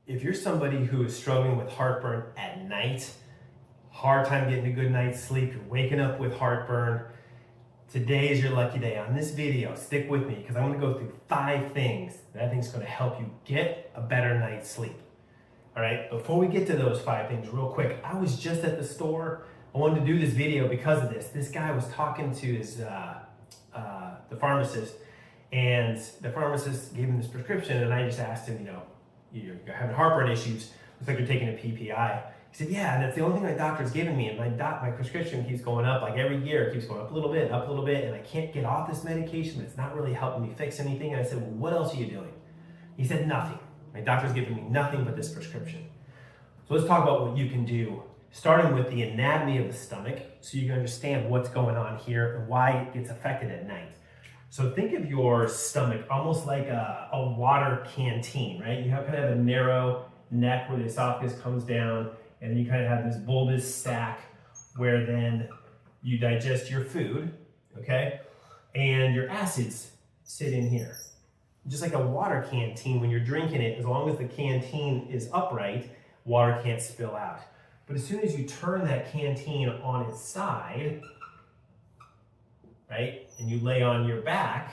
if you're somebody who is struggling with heartburn at night, hard time getting a good night's sleep, you're waking up with heartburn, today is your lucky day. On this video, stick with me because I'm going to go through 5 things that I think is going to help you get a better night's sleep. All right, before we get to those 5 things, real quick, I was just at the store. I wanted to do this video because of this. This guy was talking to his the pharmacist, and the pharmacist gave him this prescription, and I just asked him, you're having heartburn issues. Looks like you're taking a PPI. He said, yeah, and that's the only thing my doctor's given me, and my prescription keeps going up, like every year it keeps going up a little bit, and I can't get off this medication. It's not really helping me fix anything. And I said, well, what else are you doing? He said, nothing. My doctor's giving me nothing but this prescription. So let's talk about what you can do, starting with the anatomy of the stomach, so you can understand what's going on here and why it gets affected at night. So think of your stomach almost like a water canteen, right? You have kind of a narrow neck where the esophagus comes down, and then you kind of have this bulbous sac where then you digest your food, okay? And your acids sit in here. Just like a water canteen, when you're drinking it, as long as the canteen is upright, water can't spill out. But as soon as you turn that canteen on its side, right, and you lay on your back,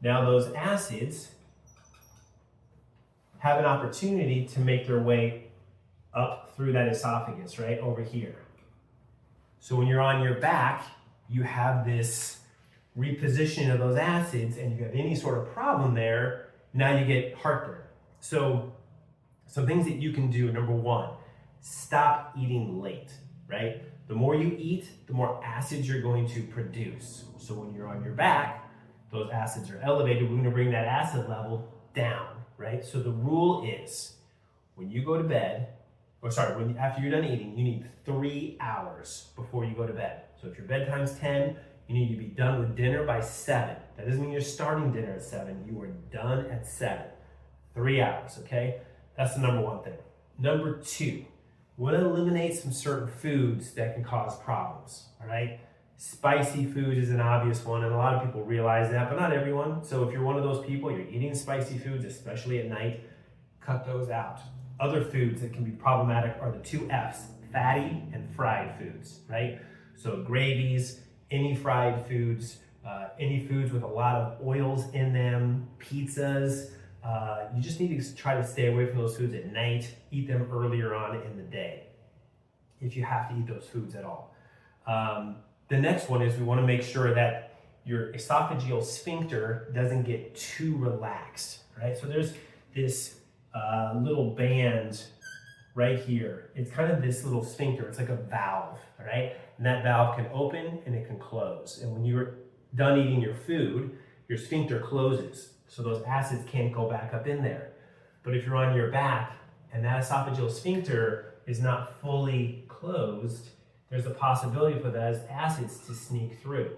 now those acids have an opportunity to make their way up through that esophagus, right, over here. So when you're on your back, you have this repositioning of those acids, and if you have any sort of problem there, now you get heartburn. So some things that you can do, number 1, stop eating late, right? The more you eat, the more acids you're going to produce. So when you're on your back, those acids are elevated. We're going to bring that acid level down, right? So the rule is when you go to bed, after you're done eating, you need 3 hours before you go to bed. So if your bedtime's 10, you need to be done with dinner by 7. That doesn't mean you're starting dinner at 7. You are done at 7. 3 hours, okay? That's the number 1 thing. Number 2, we want to eliminate some certain foods that can cause problems, all right? Spicy foods is an obvious one, and a lot of people realize that, but not everyone. So if you're one of those people, you're eating spicy foods, especially at night, cut those out. Other foods that can be problematic are the 2 F's, fatty and fried foods, right? So gravies, any fried foods, any foods with a lot of oils in them, pizzas. You just need to try to stay away from those foods at night. Eat them earlier on in the day, if you have to eat those foods at all. The next one is we want to make sure that your esophageal sphincter doesn't get too relaxed, right? So there's this little band right here. It's kind of this little sphincter. It's like a valve, all right? And that valve can open and it can close. And when you're done eating your food, your sphincter closes, so those acids can't go back up in there. But if you're on your back and that esophageal sphincter is not fully closed, there's a possibility for those acids to sneak through,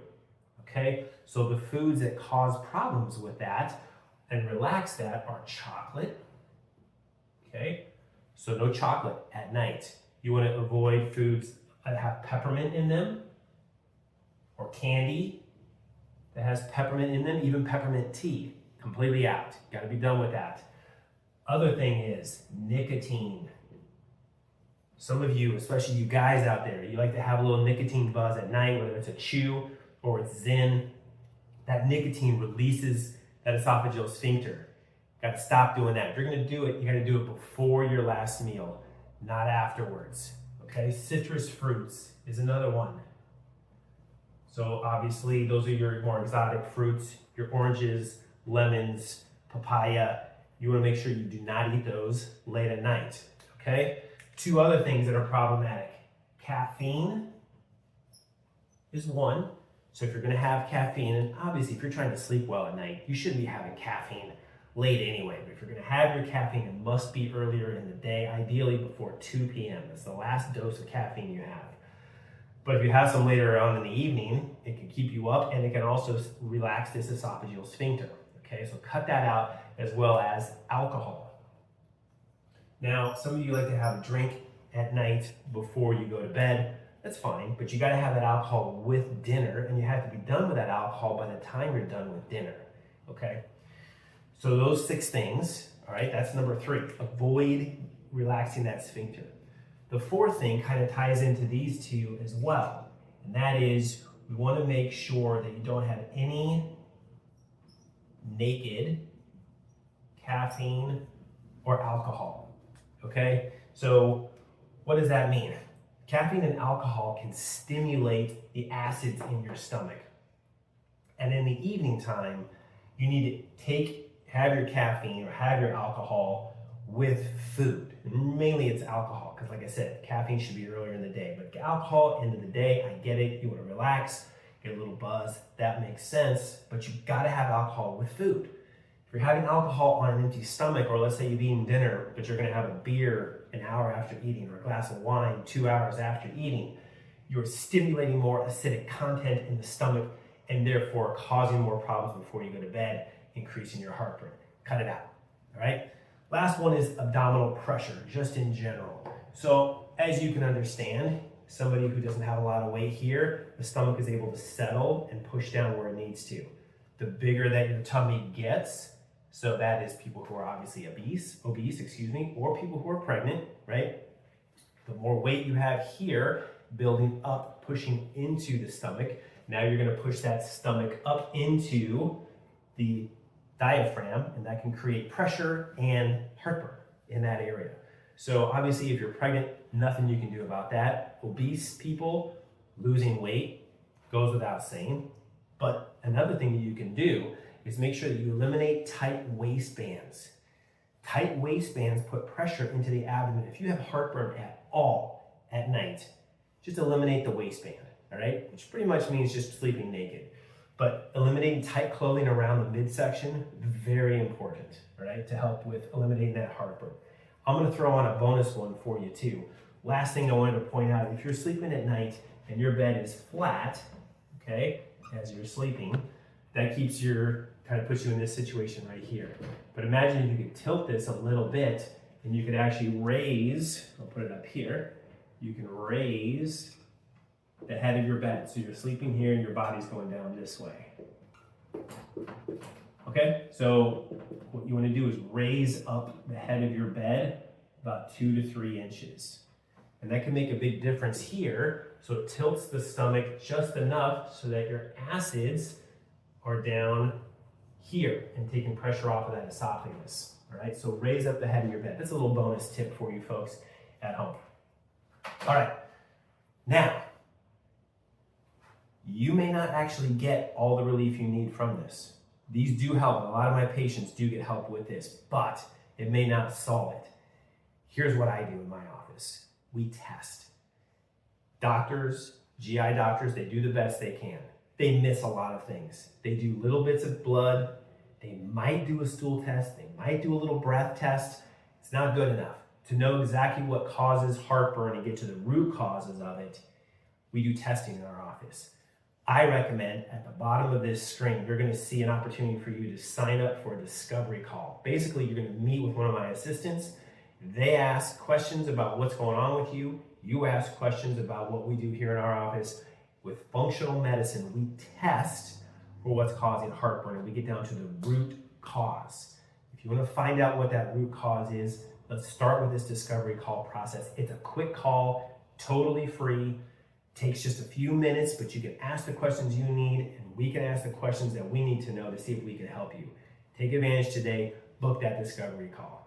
okay? So the foods that cause problems with that and relax that are chocolate, okay? So no chocolate at night. You want to avoid foods that have peppermint in them, or candy that has peppermint in them, even peppermint tea. Completely out. Got to be done with that. Other thing is nicotine. Some of you, especially you guys out there, you like to have a little nicotine buzz at night, whether it's a chew or it's Zyn. That nicotine releases that esophageal sphincter. Got to stop doing that. If you're going to do it, you got to do it before your last meal, not afterwards. Okay? Citrus fruits is another one. So obviously those are your more exotic fruits, your oranges, lemons, papaya. You want to make sure you do not eat those late at night, okay? 2 other things that are problematic. Caffeine is one. So if you're going to have caffeine, and obviously if you're trying to sleep well at night, you shouldn't be having caffeine late anyway. But if you're going to have your caffeine, it must be earlier in the day, ideally before 2 p.m. That's the last dose of caffeine you have. But if you have some later on in the evening, it can keep you up, and it can also relax this esophageal sphincter. Okay, so cut that out, as well as alcohol. Now, some of you like to have a drink at night before you go to bed. That's fine, but you got to have that alcohol with dinner, and you have to be done with that alcohol by the time you're done with dinner. Okay, so those 6 things All right, that's number 3. Avoid relaxing that sphincter. The 4th thing kind of ties into these 2 as well, and that is we want to make sure that you don't have any naked caffeine or alcohol. Okay, so what does that mean? Caffeine and alcohol can stimulate the acids in your stomach. And in the evening time, you need to have your caffeine or have your alcohol with food. And mainly it's alcohol, because like I said, caffeine should be earlier in the day. But alcohol, end of the day, I get it. You want to relax, get a little buzz. That makes sense. But you've got to have alcohol with food. If you're having alcohol on an empty stomach, or let's say you've eaten dinner, but you're going to have a beer an hour after eating, or a glass of wine 2 hours after eating, you're stimulating more acidic content in the stomach and therefore causing more problems before you go to bed, increasing your heartburn. Cut it out, all right? Last one is abdominal pressure, just in general. So as you can understand, somebody who doesn't have a lot of weight here, the stomach is able to settle and push down where it needs to. The bigger that your tummy gets, so that is people who are obviously obese, or people who are pregnant, right? The more weight you have here, building up, pushing into the stomach, now you're going to push that stomach up into the diaphragm, and that can create pressure and heartburn in that area. So obviously if you're pregnant, nothing you can do about that. Obese people, losing weight, goes without saying. But another thing that you can do is make sure that you eliminate tight waistbands. Tight waistbands put pressure into the abdomen. If you have heartburn at all at night, just eliminate the waistband, all right? Which pretty much means just sleeping naked. But eliminating tight clothing around the midsection, very important, all right, to help with eliminating that heartburn. I'm gonna throw on a bonus one for you too. Last thing I wanted to point out, if you're sleeping at night and your bed is flat, okay, as you're sleeping, that kind of puts you in this situation right here. But imagine if you could tilt this a little bit and you could actually raise, I'll put it up here, you can raise the head of your bed. So you're sleeping here and your body's going down this way. Okay, so what you want to do is raise up the head of your bed about 2 to 3 inches. And that can make a big difference here. So it tilts the stomach just enough so that your acids are down here and taking pressure off of that esophagus. All right, so raise up the head of your bed. That's a little bonus tip for you folks at home. All right, now, you may not actually get all the relief you need from this. These do help. A lot of my patients do get help with this, but it may not solve it. Here's what I do in my office. We test. Doctors, GI doctors, they do the best they can. They miss a lot of things. They do little bits of blood. They might do a stool test. They might do a little breath test. It's not good enough. To know exactly what causes heartburn and get to the root causes of it, we do testing in our office. I recommend at the bottom of this screen, you're going to see an opportunity for you to sign up for a discovery call. Basically, you're going to meet with one of my assistants. They ask questions about what's going on with you. You ask questions about what we do here in our office. With functional medicine, we test for what's causing heartburn, and we get down to the root cause. If you want to find out what that root cause is, let's start with this discovery call process. It's a quick call, totally free. Takes just a few minutes, but you can ask the questions you need, and we can ask the questions that we need to know to see if we can help you. Take advantage today. Book that discovery call.